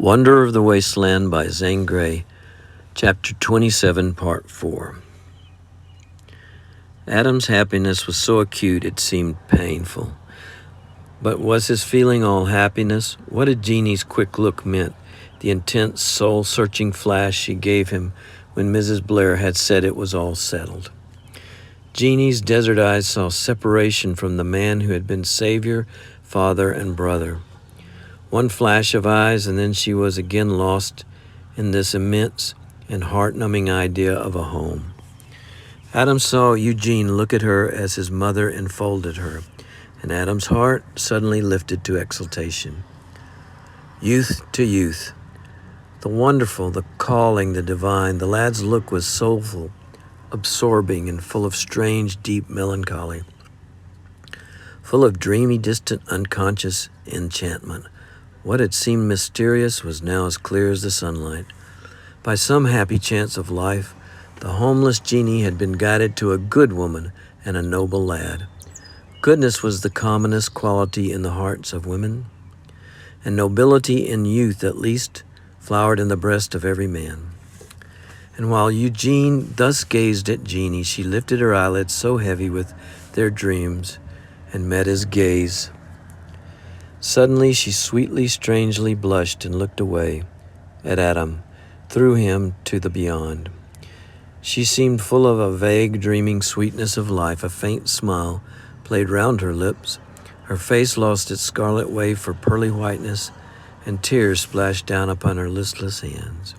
Wonder of the Wasteland by Zane Grey, Chapter 27, Part 4. Adam's happiness was so acute it seemed painful. But was his feeling all happiness? What had Jeannie's quick look meant, the intense, soul-searching flash she gave him when Mrs. Blair had said it was all settled? Jeannie's desert eyes saw separation from the man who had been savior, father, and brother. One flash of eyes, and then she was again lost in this immense and heart-numbing idea of a home. Adam saw Eugene look at her as his mother enfolded her, and Adam's heart suddenly lifted to exultation. Youth to youth, the wonderful, the calling, the divine. The lad's look was soulful, absorbing, and full of strange, deep melancholy, full of dreamy, distant, unconscious enchantment. What had seemed mysterious was now as clear as the sunlight. By some happy chance of life, the homeless Jeannie had been guided to a good woman and a noble lad. Goodness was the commonest quality in the hearts of women, and nobility in youth at least flowered in the breast of every man. And while Eugene thus gazed at Jeannie, she lifted her eyelids so heavy with their dreams and met his gaze. Suddenly she sweetly, strangely blushed and looked away at Adam, through him to the beyond. She seemed full of a vague, dreaming sweetness of life. A faint smile played round her lips. Her face lost its scarlet wave for pearly whiteness, and tears splashed down upon her listless hands.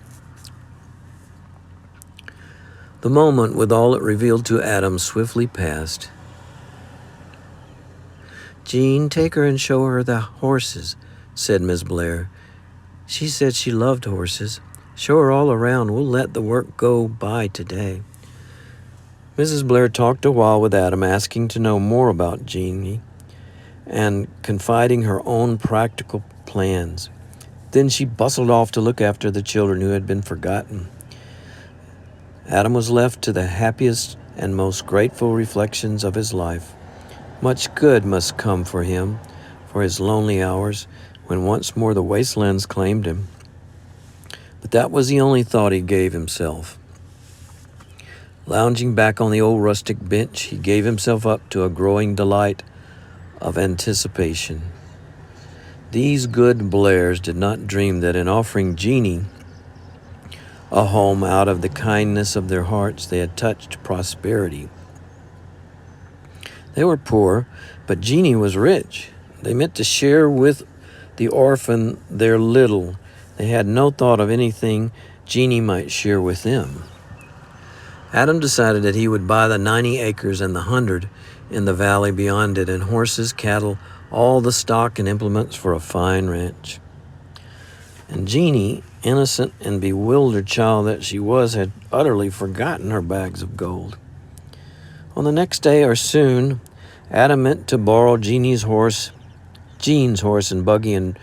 The moment, with all it revealed to Adam, swiftly passed. "Jean, take her and show her the horses," said Miss Blair. "She said she loved horses. Show her all around. We'll let the work go by today." Mrs. Blair talked a while with Adam, asking to know more about Jeannie and confiding her own practical plans. Then she bustled off to look after the children who had been forgotten. Adam was left to the happiest and most grateful reflections of his life. Much good must come for him, for his lonely hours, when once more the wastelands claimed him. But that was the only thought he gave himself. Lounging back on the old rustic bench, he gave himself up to a growing delight of anticipation. These good Blairs did not dream that in offering Jeannie a home out of the kindness of their hearts, they had touched prosperity. They were poor, but Jeannie was rich. They meant to share with the orphan their little. They had no thought of anything Jeannie might share with them. Adam decided that he would buy the 90 acres and the 100 in the valley beyond it, and horses, cattle, all the stock and implements for a fine ranch. And Jeannie, innocent and bewildered child that she was, had utterly forgotten her bags of gold. On the next day, or soon, Adam meant to borrow Jean's horse and buggy, and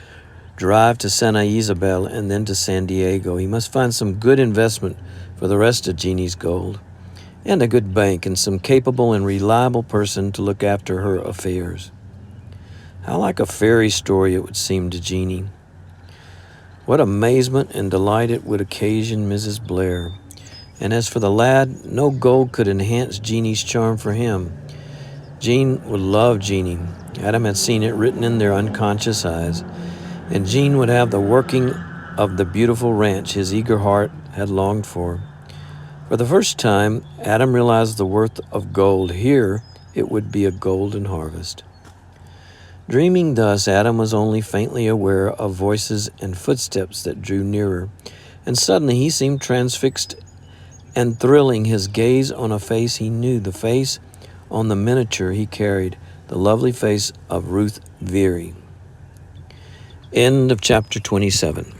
drive to Santa Isabel and then to San Diego. He must find some good investment for the rest of Jeannie's gold, and a good bank, and some capable and reliable person to look after her affairs. How like a fairy story it would seem to Jeannie. What amazement and delight it would occasion Mrs. Blair. And as for the lad, no gold could enhance Jeannie's charm for him. Jean would love Jeannie. Adam had seen it written in their unconscious eyes. And Jean would have the working of the beautiful ranch his eager heart had longed for. For the first time, Adam realized the worth of gold. Here, it would be a golden harvest. Dreaming thus, Adam was only faintly aware of voices and footsteps that drew nearer. And suddenly he seemed transfixed and thrilling, his gaze on a face he knew, the face on the miniature he carried, the lovely face of Ruth Veary. End of chapter 27.